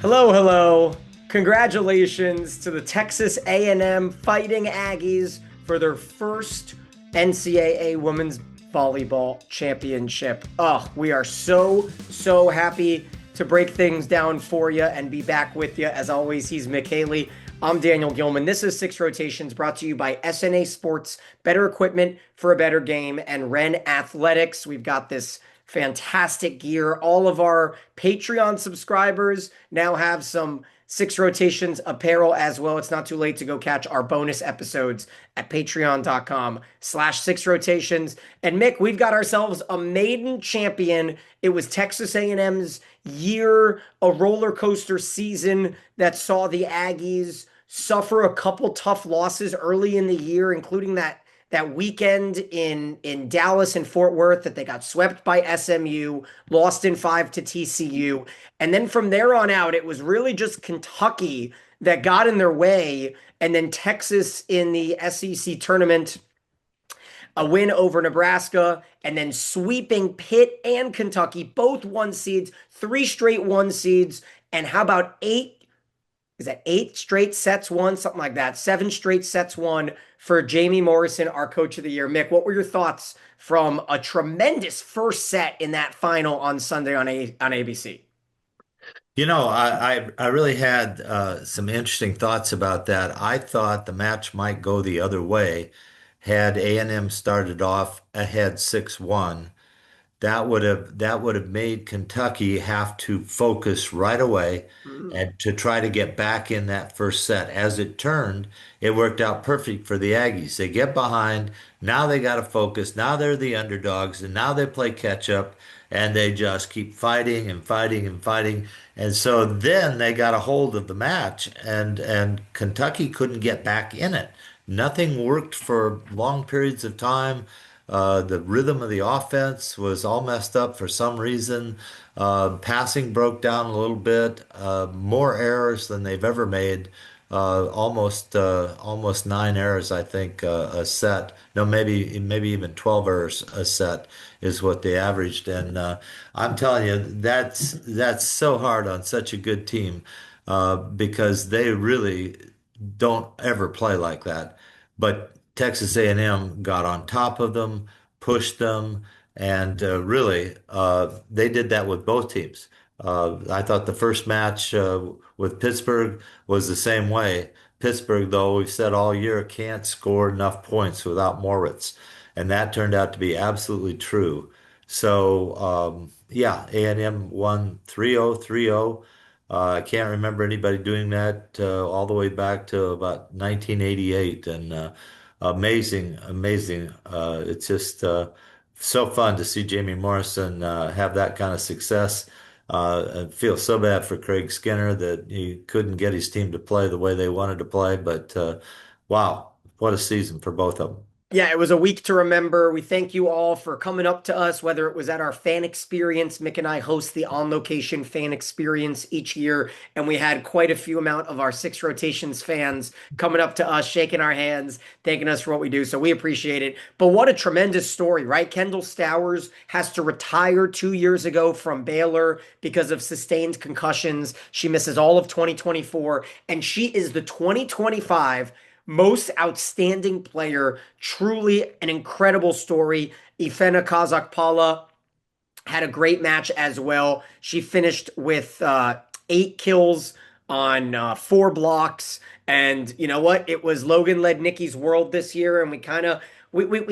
Hello, hello. Congratulations to the Texas A&M Fighting Aggies for their first NCAA Women's Volleyball Championship. Oh, we are so happy to break things down for you and be back with you. As always, he's Mick Haley. I'm Daniel Gilman. This is Six Rotations brought to you by SNA Sports, better equipment for a better game, and Ren Athletics. We've got this fantastic gear. All of our Patreon subscribers now have some Six Rotations apparel as well. It's not too late to go catch our bonus episodes at patreon.com/, Six Rotations. And Mick, we've got ourselves a maiden champion. It was Texas A&M's year, a roller coaster season that saw the Aggies suffer a couple tough losses early in the year, including that weekend in Dallas and Fort Worth that they got swept by SMU, lost in 5 to TCU. And then from there on out, it was really just Kentucky that got in their way. And then Texas in the SEC tournament, a win over Nebraska, and then sweeping Pitt and Kentucky, both one seeds, three straight one seeds. And how about eight straight sets won, something like that, seven straight sets won for Jamie Morrison, our coach of the year. Mick, what were your thoughts from a tremendous first set in that final on Sunday on ABC? I really had some interesting thoughts about that. I thought the match might go the other way had A&M started off ahead 6-1. That would have made Kentucky have to focus right away Mm. and to try to get back in that first set. As it turned, it worked out perfect for the Aggies. They get behind, now they got to focus. Now they're the underdogs, and now they play catch up, and they just keep fighting and fighting and fighting. And so then they got a hold of the match, and Kentucky couldn't get back in it. Nothing worked for long periods of time. The rhythm of the offense was all messed up for some reason. Passing broke down a little bit. More errors than they've ever made. Almost 9 errors, I think, a set. No, maybe even 12 errors a set is what they averaged. And I'm telling you, that's so hard on such a good team because they really don't ever play like that. But Texas A&M got on top of them, pushed them, and really they did that with both teams. I thought the first match with Pittsburgh was the same way. Pittsburgh, though, we've said all year, can't score enough points without Moritz, and that turned out to be absolutely true. So, yeah, A&M won 3-0, 3-0. I can't remember anybody doing that all the way back to about 1988, and amazing. It's just so fun to see Jamie Morrison have that kind of success. I feel so bad for Craig Skinner that he couldn't get his team to play the way they wanted to play, but wow, what a season for both of them. Yeah, it was a week to remember. We thank you all for coming up to us, whether it was at our fan experience. Mick and I host the on location fan experience each year, and we had quite a few amount of our Six Rotations fans coming up to us, shaking our hands, thanking us for what we do. So we appreciate it. But what a tremendous story, right? Kendall Stowers has to retire 2 years ago from Baylor because of sustained concussions. She misses all of 2024, and she is the 2025 most outstanding player. Truly an incredible story. Ifena Kazakpala had a great match as well. She finished with 8 kills on 4 blocks. And you know what? It was Logan led Nikki's world this year, and we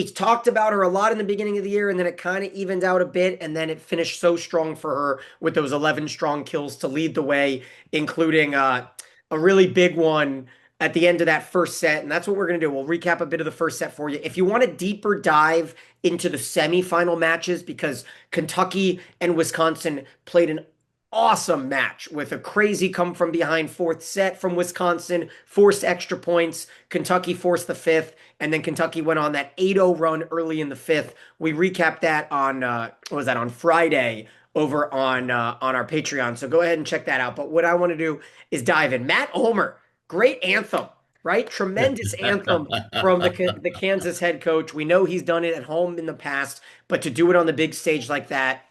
talked about her a lot in the beginning of the year, and then it kind of evened out a bit, and then it finished so strong for her with those 11 strong kills to lead the way, including a really big one at the end of that first set. And that's what we're going to do. We'll recap a bit of the first set for you. If you want a deeper dive into the semifinal matches, because Kentucky and Wisconsin played an awesome match with a crazy come from behind fourth set from Wisconsin, forced extra points. Kentucky forced the fifth, and then Kentucky went on that 8-0 run early in the fifth. We recapped that on what was that, on Friday over on our Patreon. So go ahead and check that out. But what I want to do is dive in. Matt Ulmer, great anthem, right? Tremendous anthem from the Kansas head coach. We know he's done it at home in the past, but to do it on the big stage like that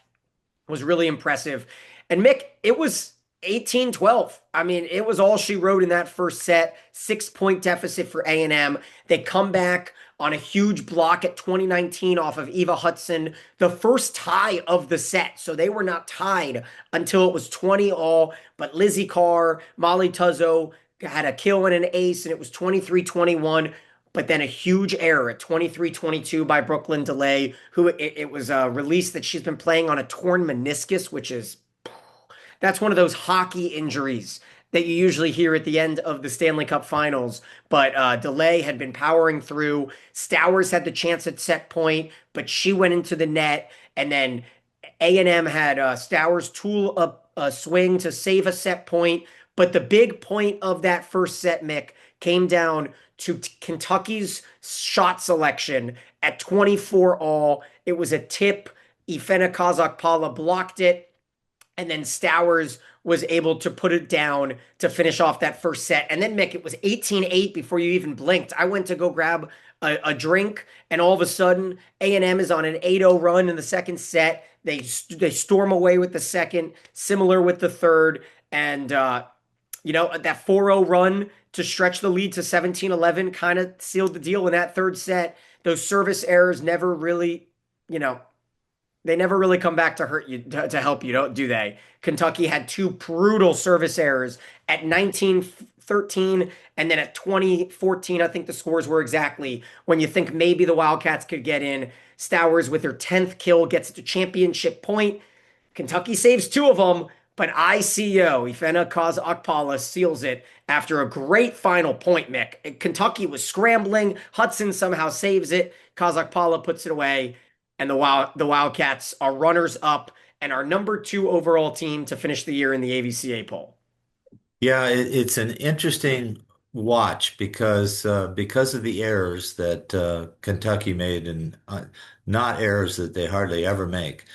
was really impressive. And Mick, it was 18-12. I mean, it was all she wrote in that first set. 6-point deficit for A&M. They come back on a huge block at 2019 off of Eva Hudson, the first tie of the set. So they were not tied until it was 20 all. But Lizzie Carr, Molly Tuzzo had a kill and an ace, and it was 23-21. But then a huge error at 23-22 by Brooklyn DeLay, who it was a release that she's been playing on a torn meniscus, which is that's one of those hockey injuries that you usually hear at the end of the Stanley Cup Finals. But DeLay had been powering through. Stowers had the chance at set point, but she went into the net, and then A&M had Stowers tool up a swing to save a set point. But the big point of that first set, Mick, came down to Kentucky's shot selection at 24 all. It was a tip. Ifena Kazakpala blocked it. And then Stowers was able to put it down to finish off that first set. And then, Mick, it was 18-8 before you even blinked. I went to go grab a drink, and all of a sudden, A&M is on an 8-0 run in the second set. They storm away with the second, similar with the third. And, that 4-0 run to stretch the lead to 17-11 kind of sealed the deal in that third set. Those service errors never really, you know, they never really come back to hurt you, to help you, don't do they? Kentucky had two brutal service errors at 19-13 and then at 20-14. I think the scores were exactly when you think maybe the Wildcats could get in. Stowers with her 10th kill gets to championship point. Kentucky saves two of them, but ICO, Ifena Kaz Akpala, seals it after a great final point, Mick. Kentucky was scrambling. Hudson somehow saves it. Kazakpala puts it away, and the Wildcats are runners up and our number 2 overall team to finish the year in the AVCA poll. Yeah, it's an interesting watch because of the errors that Kentucky made, and not errors that they hardly ever make.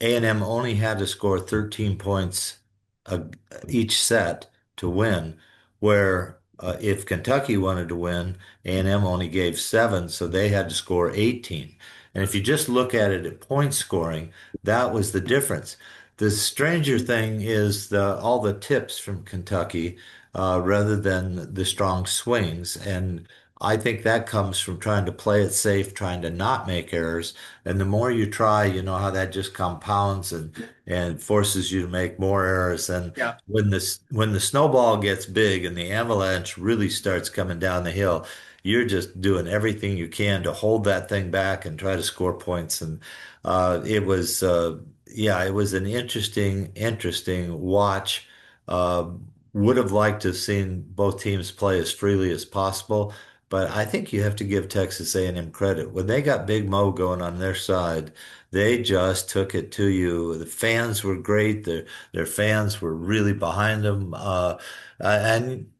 A&M only had to score 13 points uh, each set to win, where if Kentucky wanted to win, A&M only gave 7, so they had to score 18. And if you just look at it at point scoring, that was the difference. The stranger thing is all the tips from Kentucky rather than the strong swings. And I think that comes from trying to play it safe, trying to not make errors. And the more you try, you know how that just compounds and forces you to make more errors. And Yeah. when the snowball gets big and the avalanche really starts coming down the hill, you're just doing everything you can to hold that thing back and try to score points. And it was yeah, it was an interesting watch. Uh, would have liked to have seen both teams play as freely as possible, but I think you have to give Texas A&M credit. When they got Big Mo going on their side, they just took it to you. The fans were great. Their fans were really behind them. And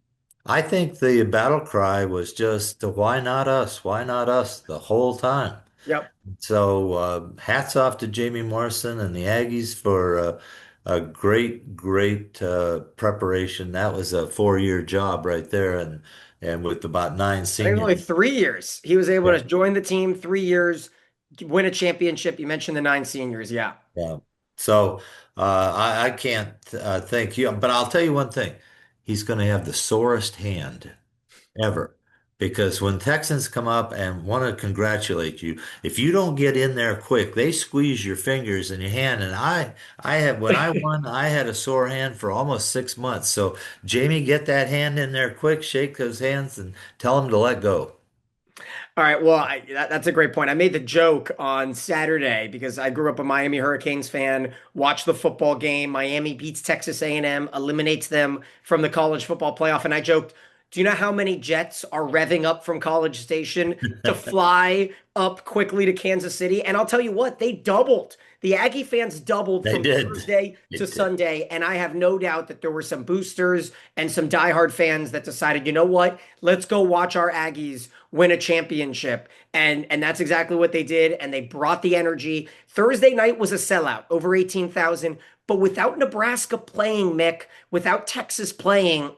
I think the battle cry was just why not us? Why not us the whole time? Yep. So hats off to Jamie Morrison and the Aggies for a great preparation. That was a 4-year job right there, and with about 9 I think it was seniors. only 3 years. He was able Yeah, to join the team 3 years, win a championship. You mentioned the 9 seniors. Yeah. yeah. So I can't thank you, but I'll tell you one thing: he's going to have the sorest hand ever. Because when Texans come up and want to congratulate you, if you don't get in there quick, they squeeze your fingers and your hand. And I had when I won, I had a sore hand for almost 6 months. So Jamie, get that hand in there quick, shake those hands, and tell them to let go. All right. Well, that's a great point. I made the joke on Saturday because I grew up a Miami Hurricanes fan, watched the football game. Miami beats Texas A&M, eliminates them from the college football playoff. And I joked, do you know how many jets are revving up from College Station to fly up quickly to Kansas City? And I'll tell you what, they doubled. The Aggie fans doubled They from did. Thursday They to did. Sunday. And I have no doubt that there were some boosters and some diehard fans that decided, you know what? Let's go watch our Aggies win a championship. And that's exactly what they did. And they brought the energy. Thursday night was a sellout, over 18,000. But without Nebraska playing, Mick, without Texas playing,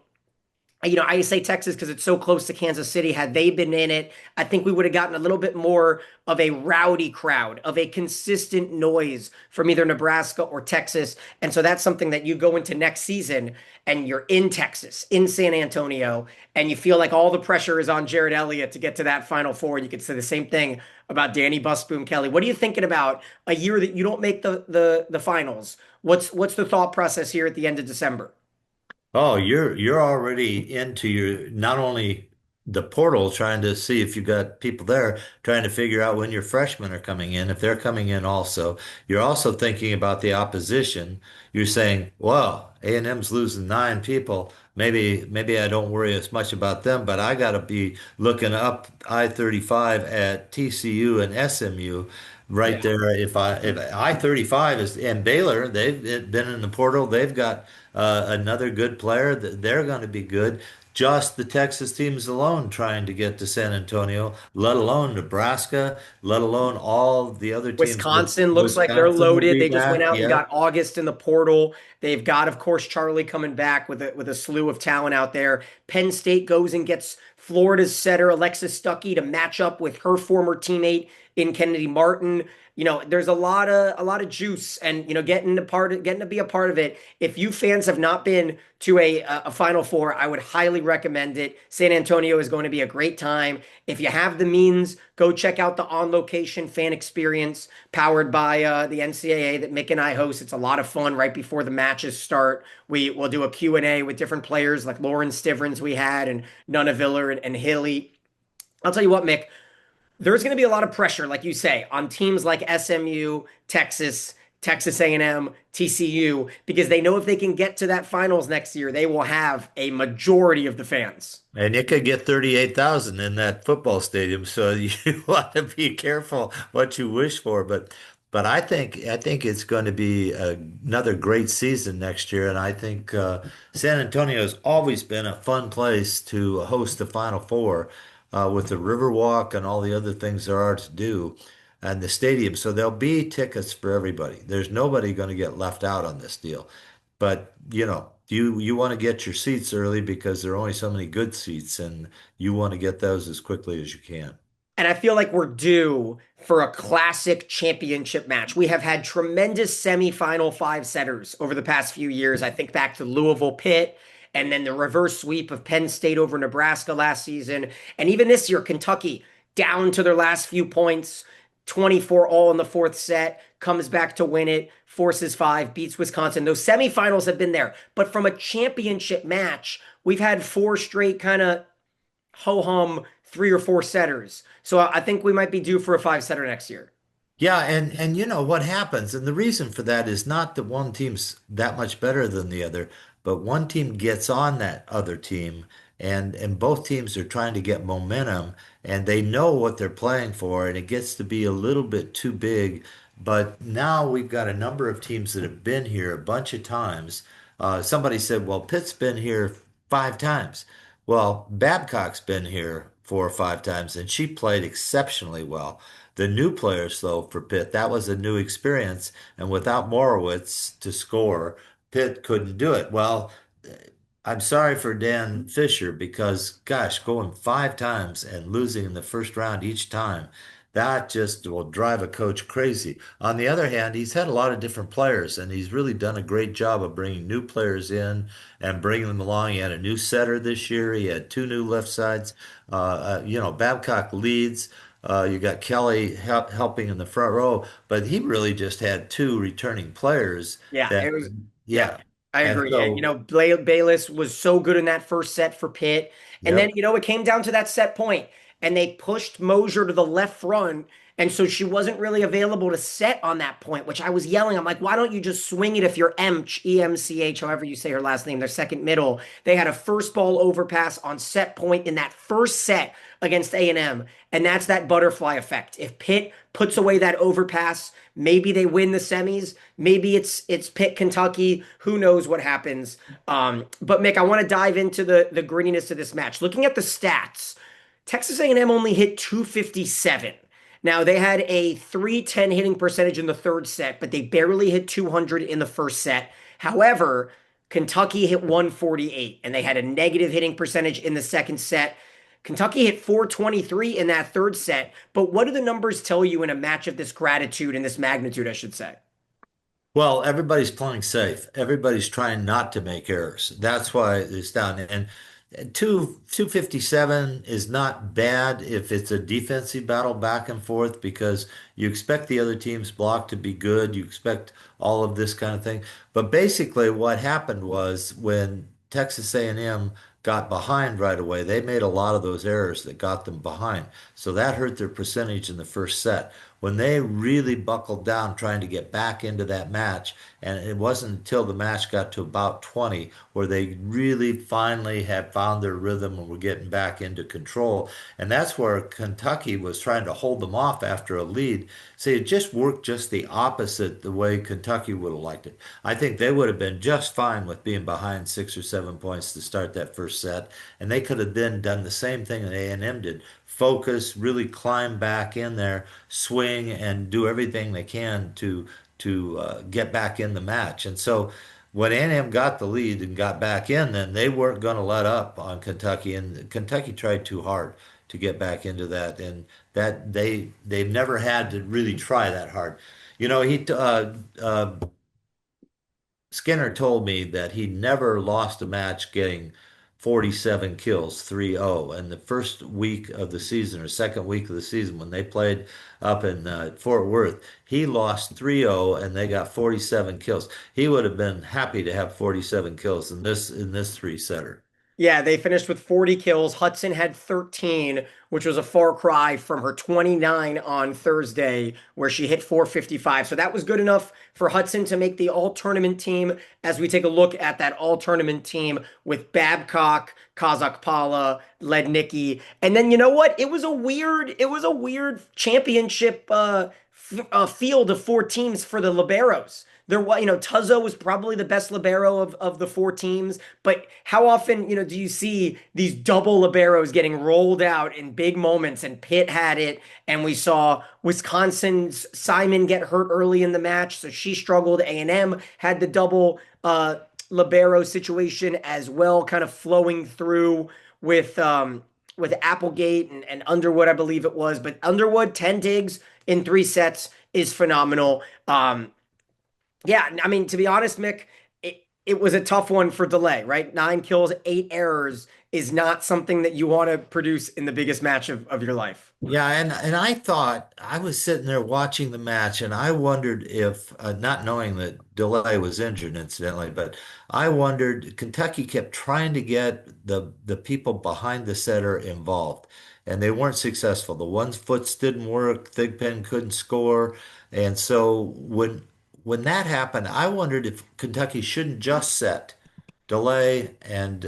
I say Texas because it's so close to Kansas City. Had they been in it, I think we would have gotten a little bit more of a rowdy crowd, of a consistent noise from either Nebraska or Texas. And so that's something that you go into next season and you're in Texas, in San Antonio, and you feel like all the pressure is on Jared Elliott to get to that Final Four. And you could say the same thing about Danny Busboom Kelly. What are you thinking about a year that you don't make the finals? What's the thought process here at the end of December? Oh, you're already into your not only the portal trying to see if you got people there trying to figure out when your freshmen are coming in, if they're coming in also. You're also thinking about the opposition. You're saying, well, A&M's losing 9 people. Maybe I don't worry as much about them, but I got to be looking up I-35 at TCU and SMU right Yeah. there. If I-35 is and Baylor, they've been in the portal. They've got another good player. They're going to be good. Just the Texas teams alone trying to get to San Antonio, let alone Nebraska, let alone all the other teams. Wisconsin looks like they're Wisconsin will loaded. be They just went back. out and Yep. got August in the portal. They've got, of course, Charlie coming back with a slew of talent out there. Penn State goes and gets Florida's setter Alexis Stuckey to match up with her former teammate in Kennedy Martin. There's a lot of juice, and getting to be a part of it. If you fans have not been to a Final Four, I would highly recommend it. San Antonio is going to be a great time. If you have the means, go check out the On Location fan experience powered by the NCAA that Mick and I host. It's a lot of fun right before the matches start. We will do a Q&A with different players like Lauren Stivrins we had and Nunaviller and Hilly. I'll tell you what, Mick, there's going to be a lot of pressure, like you say, on teams like SMU, Texas, Texas A&M, TCU, because they know if they can get to that finals next year, they will have a majority of the fans. And you could get 38,000 in that football stadium, so you want to be careful what you wish for. But I think it's going to be another great season next year, and I think San Antonio has always been a fun place to host the Final Four with the Riverwalk and all the other things there are to do, and the stadium. So there'll be tickets for everybody. There's nobody going to get left out on this deal. But you want to get your seats early because there are only so many good seats, and you want to get those as quickly as you can. And I feel like we're due for a classic championship match. We have had tremendous semifinal five setters over the past few years. I think back to Louisville Pitt and then the reverse sweep of Penn State over Nebraska last season. And even this year, Kentucky down to their last few points, 24 all in the fourth set, comes back to win it, forces five, beats Wisconsin. Those semifinals have been there. But from a championship match, we've had four straight kind of ho hum 3 or 4 setters. So I think we might be due for a 5 setter next year. Yeah, and you know what happens, and the reason for that is not that one team's that much better than the other, but one team gets on that other team, and both teams are trying to get momentum, and they know what they're playing for, and it gets to be a little bit too big. But now we've got a number of teams that have been here a bunch of times. Somebody said, "Well, Pitt's been here 5 times." Well, Babcock's been here 4 or 5 times, and she played exceptionally well. The new players, though, for Pitt, that was a new experience. And without Morowitz to score, Pitt couldn't do it. Well, I'm sorry for Dan Fisher because, gosh, going 5 times and losing in the first round each time, that just will drive a coach crazy. On the other hand, he's had a lot of different players, and he's really done a great job of bringing new players in and bringing them along. He had a new setter this year. He had 2 new left sides. Babcock leads. You got Kelly helping in the front row, but he really just had 2 returning players Yeah, that, it was. Yeah, yeah. I And agree. And so, Bayless was so good in that first set for Pitt, and then yep. it came down to that set point, and they pushed Mosier to the left front, and so she wasn't really available to set on that point, which I was yelling. I'm like, why don't you just swing it if you're Emch, EMCH, however you say her last name, their second middle. They had a first ball overpass on set point in that first set against A&M, and that's that butterfly effect. If Pitt puts away that overpass, maybe they win the semis. Maybe it's Pitt, Kentucky. Who knows what happens? But Mick, I want to dive into the grittiness of this match. Looking at the stats, Texas A&M only hit 257. Now they had a 310 hitting percentage in the third set, but they barely hit 200 in the first set. However, Kentucky hit 148, and they had a negative hitting percentage in the second set. Kentucky hit 423 in that third set. But what do the numbers tell you in a match of this gratitude and this magnitude, I should say? Well, everybody's playing safe. Everybody's trying not to make errors. That's why it's down. And 257 is not bad if it's a defensive battle back and forth because you expect the other team's block to be good. You expect all of this kind of thing. But basically, what happened was when Texas A&M got behind right away, they made a lot of those errors that got them behind. So that hurt their percentage in the first set when they really buckled down trying to get back into that match. And it wasn't until the match got to about 20 where they really finally had found their rhythm and were getting back into control. And that's where Kentucky was trying to hold them off after a lead. See, it just worked just the opposite the way Kentucky would have liked it. I think they would have been just fine with being behind 6 or 7 points to start that first set. And they could have then done the same thing that A&M did focus, really climb back in there, swing, and do everything they can to get back in the match. And so when A&M got the lead and got back in, then they weren't going to let up on Kentucky, and Kentucky tried too hard to get back into that, and that they've never had to really try that hard. You know, Skinner told me that he never lost a match getting 47 kills, 3-0. And the first week of the season or second week of the season when they played up in Fort Worth, he lost 3-0 and they got 47 kills. He would have been happy to have 47 kills in this three-setter. Yeah, they finished with 40 kills. Hudson had 13, which was a far cry from her 29 on Thursday, where she hit 455. So that was good enough for Hudson to make the all-tournament team. As we take a look at that all-tournament team with Babcock, Kazakpala, Lednicki, and then you know what? It was a weird championship field of four teams for the liberos. There was, Tuzzo was probably the best libero of the four teams, but how often, do you see these double liberos getting rolled out in big moments? And Pitt had it, and we saw Wisconsin's Simon get hurt early in the match, so she struggled. A&M had the double libero situation as well, kind of flowing through with Applegate and Underwood, I believe it was. But Underwood, 10 digs in three sets is phenomenal. Yeah, I mean, to be honest, Mick, it was a tough one for delay, right? 9 kills, 8 errors is not something that you want to produce in the biggest match of your life. Yeah, and I thought I was sitting there watching the match, and I wondered if, not knowing that Delay was injured incidentally, but I wondered Kentucky kept trying to get the people behind the setter involved, and they weren't successful. The one's foots didn't work, Thigpen couldn't score, and so when that happened, I wondered if Kentucky shouldn't just set Delay and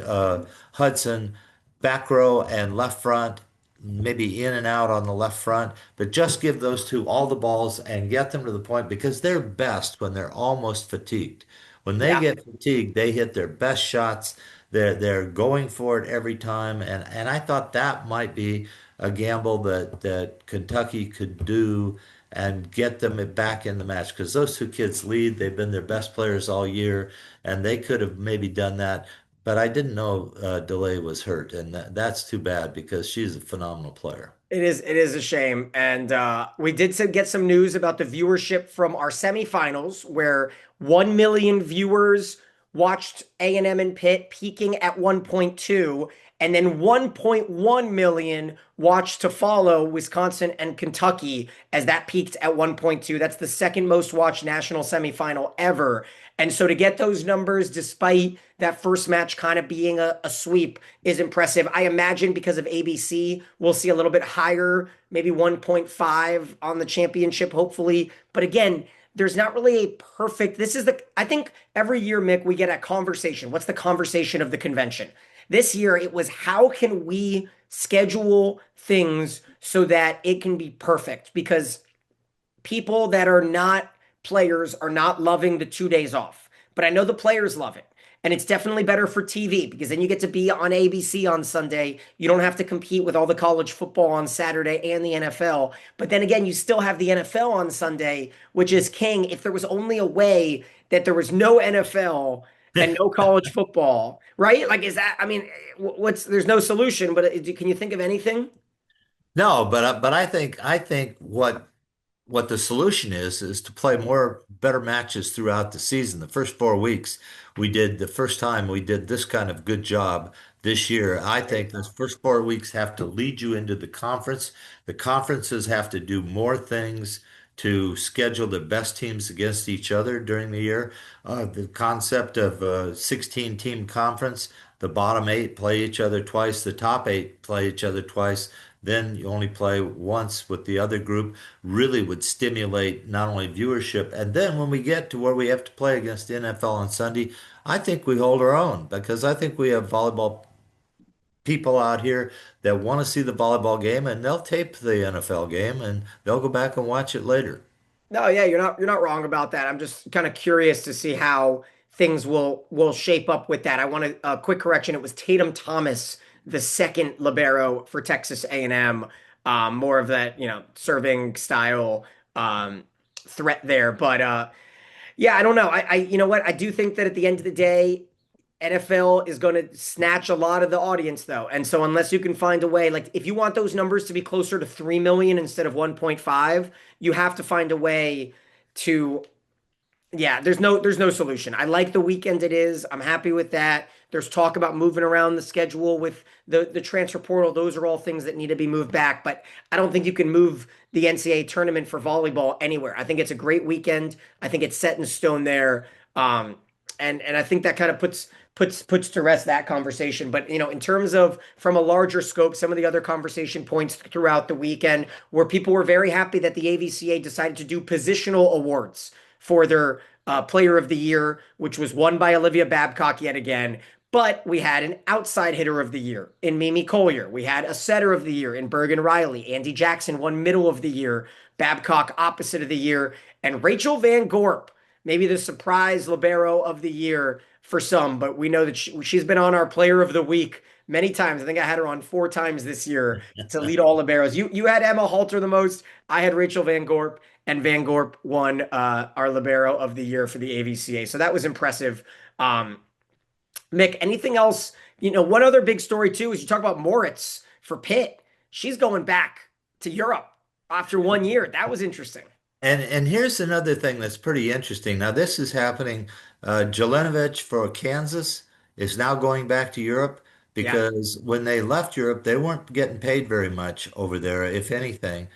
Hudson back row and left front, maybe in and out on the left front, but just give those two all the balls and get them to the point because they're best when they're almost fatigued. When they Yeah. get fatigued, they hit their best shots. They're going for it every time, and I thought that might be a gamble that Kentucky could do and get them back in the match because those two kids lead. They've been their best players all year, and they could have maybe done that. But I didn't know Delay was hurt, and that's too bad because she's a phenomenal player. It is a shame. And we did get some news about the viewership from our semifinals, where 1 million viewers watched A&M and Pitt peaking at 1.2, and then 1.1 million watched to follow Wisconsin and Kentucky as that peaked at 1.2. That's the second most watched national semifinal ever. And so to get those numbers, despite that first match kind of being a sweep, is impressive. I imagine because of ABC, we'll see a little bit higher, maybe 1.5 on the championship, hopefully. But again, there's not really a perfect. I think every year, Mick, we get a conversation. What's the conversation of the convention? This year, it was how can we schedule things so that it can be perfect? Because people that are not players are not loving the 2 days off. But I know the players love it. And it's definitely better for TV because then you get to be on ABC on Sunday. You don't have to compete with all the college football on Saturday and the NFL. But then again, you still have the NFL on Sunday, which is king. If there was only a way that there was no NFL and no college football, right? Like, is that, I mean, there's no solution, but can you think of anything? No, but I think what the solution is to play more better matches throughout the season. The first 4 weeks we did the first time we did this kind of good job this year. I think those first 4 weeks have to lead you into the conference. The conferences have to do more things to schedule the best teams against each other during the year. The concept of a 16 team conference, the bottom eight play each other twice, the top eight play each other twice. Then you only play once with the other group, really would stimulate not only viewership, and then when we get to where we have to play against the NFL on Sunday, I think we hold our own because I think we have volleyball people out here that want to see the volleyball game and they'll tape the NFL game and they'll go back and watch it later. No, yeah, you're not wrong about that. I'm just kind of curious to see how things will shape up with that. I want a quick correction. It was Tatum Thomas, the second libero for Texas A&M. More of that, serving style threat there. But yeah, I don't know. You know what? I do think that at the end of the day, NFL is going to snatch a lot of the audience, though. And so, unless you can find a way, like if you want those numbers to be closer to 3 million instead of 1.5, you have to find a way to yeah, there's no solution. I like the weekend it is. I'm happy with that. There's talk about moving around the schedule with the transfer portal. Those are all things that need to be moved back, but I don't think you can move the NCAA tournament for volleyball anywhere. I think it's a great weekend. I think it's set in stone there. And I think that kind of puts to rest that conversation. But in terms of from a larger scope, some of the other conversation points throughout the weekend where people were very happy that the AVCA decided to do positional awards for their Player of the Year, which was won by Olivia Babcock yet again. But we had an outside hitter of the year in Mimi Collier. We had a setter of the year in Bergen Riley. Andy Jackson won middle of the year. Babcock opposite of the year. And Rachel Van Gorp, maybe the surprise libero of the year for some. But we know that she's been on our player of the week many times. I think I had her on 4 times this year to lead all liberos. You had Emma Halter the most. I had Rachel Van Gorp, and Van Gorp won our libero of the year for the AVCA. So that was impressive. Mick, anything else? One other big story too is you talk about Moritz for Pitt. She's going back to Europe after 1 year. That was interesting. And here's another thing that's pretty interesting. Now this is happening. Jelenovic for Kansas is now going back to Europe Yeah, because when they left Europe, they weren't getting paid very much over there, if anything.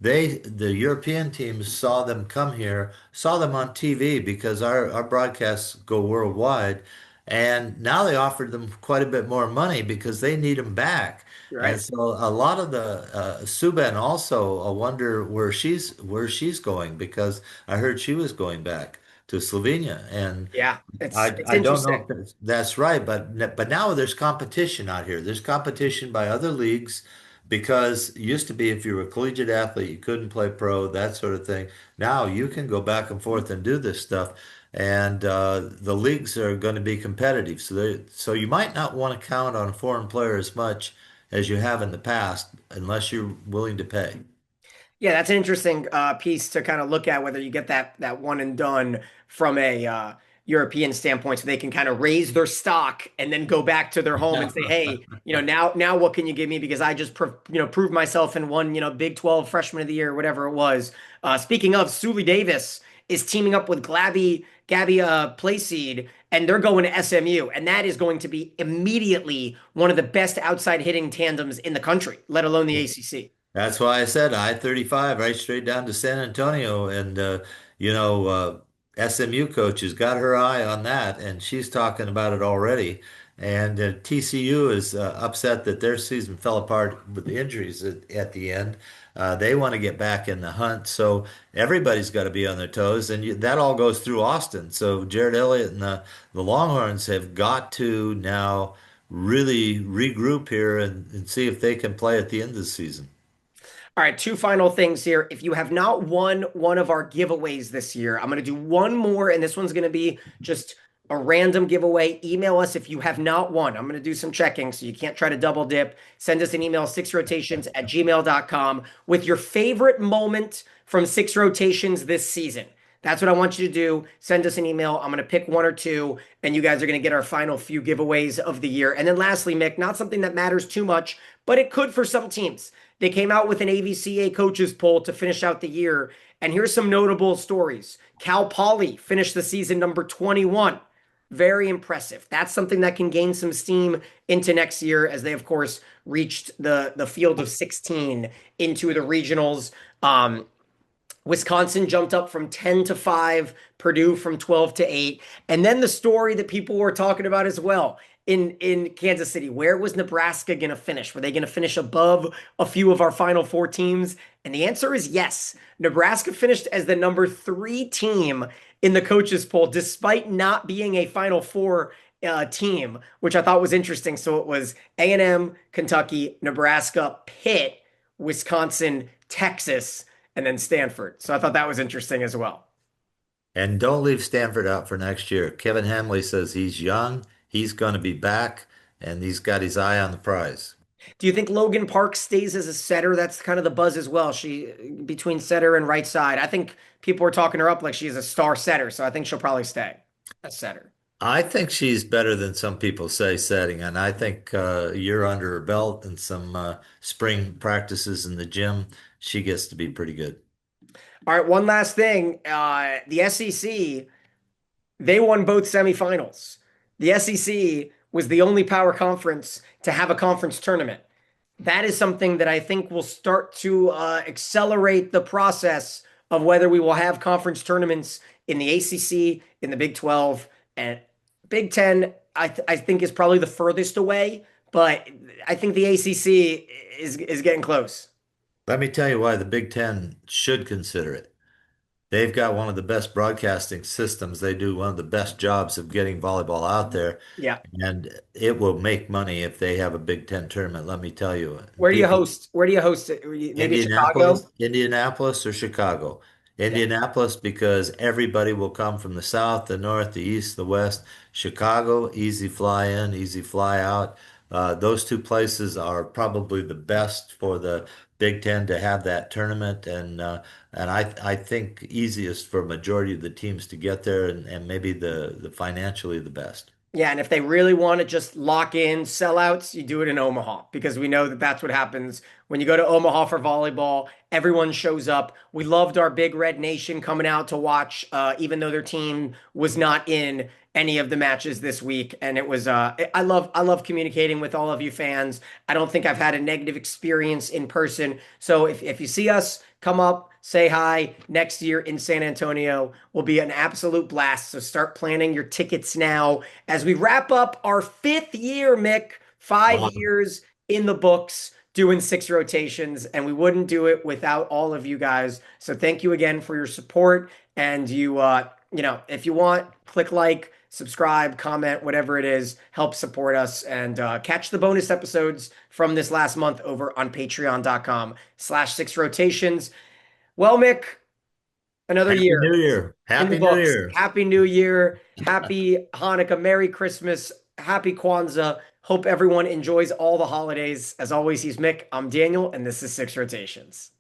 The European teams saw them come here, saw them on TV because our broadcasts go worldwide, and now they offered them quite a bit more money because they need them back. you're And right. so a lot of the Subban also, I wonder where she's going because I heard she was going back to Slovenia, and Yeah, it's I it's I don't know interesting. if that's right, but now there's competition out here. There's competition by other leagues because it used to be if you were a collegiate athlete, you couldn't play pro, that sort of thing. Now you can go back and forth and do this stuff, and the leagues are going to be competitive. So you might not want to count on a foreign player as much as you have in the past, unless you're willing to pay. Yeah, that's an interesting piece to kind of look at whether you get that one and done from a European standpoint, so they can kind of raise their stock and then go back to their home and say, hey, now what can you give me because I just proved myself in one Big 12 Freshman of the Year, whatever it was. Speaking of, Suli Davis is teaming up with Gabby Playseed, and they're going to SMU, and that is going to be immediately one of the best outside hitting tandems in the country, let alone the ACC. That's why I said I-35 right straight down to San Antonio. And, SMU coach has got her eye on that, and she's talking about it already. And TCU is upset that their season fell apart with the injuries at the end. They want to get back in the hunt. So everybody's got to be on their toes. And that all goes through Austin. So Jared Elliott and the Longhorns have got to now really regroup here and see if they can play at the end of the season. All right, two final things here. If you have not won one of our giveaways this year, I'm going to do one more, and this one's going to be just a random giveaway. Email us if you have not won. I'm going to do some checking so you can't try to double dip. Send us an email, sixrotations@gmail.com, with your favorite moment from Six Rotations this season. That's what I want you to do. Send us an email. I'm going to pick one or two, and you guys are going to get our final few giveaways of the year. And then lastly, Mick, not something that matters too much, but it could for some teams. They came out with an AVCA coaches poll to finish out the year. And here's some notable stories. Cal Poly finished the season number 21. Very impressive. That's something that can gain some steam into next year as they, of course, reached the field of 16 into the regionals. Wisconsin jumped up from 10 to 5, Purdue from 12 to 8. And then the story that people were talking about as well in Kansas City, where was Nebraska going to finish? Were they going to finish above a few of our final four teams? And the answer is yes. Nebraska finished as the number 3 team in the coaches poll, despite not being a final four team, which I thought was interesting. So it was A&M, Kentucky, Nebraska, Pitt, Wisconsin, Texas, and then Stanford. So I thought that was interesting as well. And don't leave Stanford out for next year. Kevin Hamley says he's young, he's going to be back, and he's got his eye on the prize. Do you think Logan Park stays as a setter? That's kind of the buzz as well. She between setter and right side. I think people are talking her up like she's a star setter, so I think she'll probably stay a setter. I think she's better than some people say setting, and I think you're under her belt and some spring practices in the gym. She gets to be pretty good. All right, one last thing. The SEC, they won both semifinals. The SEC was the only power conference to have a conference tournament. That is something that I think will start to accelerate the process of whether we will have conference tournaments in the ACC, in the Big 12, and Big 10. I think is probably the furthest away, but I think the ACC is getting close. Let me tell you why the Big Ten should consider it. They've got one of the best broadcasting systems. They do one of the best jobs of getting volleyball out there, Yeah. and it will make money if they have a Big Ten tournament. Let me tell you, Where do you people, host? Where do you host it? Maybe Indianapolis, Chicago? Indianapolis or Chicago. Yeah. Indianapolis because everybody will come from the south, the north, the east, the west. Chicago, easy fly in, easy fly out. Those two places are probably the best for the Big Ten to have that tournament, and I think easiest for a majority of the teams to get there, and maybe the financially the best. Yeah, and if they really want to just lock in sellouts, you do it in Omaha because we know that that's what happens when you go to Omaha for volleyball. Everyone shows up. We loved our Big Red Nation coming out to watch, even though their team was not in any of the matches this week. And it was, I love communicating with all of you fans. I don't think I've had a negative experience in person. So if you see us, come up, say hi. Next year in San Antonio will be an absolute blast. So start planning your tickets now as we wrap up our 5th year, Mick. 5 years in the books doing 6 rotations, and we wouldn't do it without all of you guys. So thank you again for your support. And if you want, click like, subscribe, comment, whatever it is, help support us and catch the bonus episodes from this last month over on patreon.com/6rotations. Well, Mick, another Happy year New Year. in the Happy New books. Year. Happy New Year. Happy Hanukkah. Merry Christmas. Happy Kwanzaa. Hope everyone enjoys all the holidays. As always, he's Mick. I'm Daniel, and this is 6 Rotations.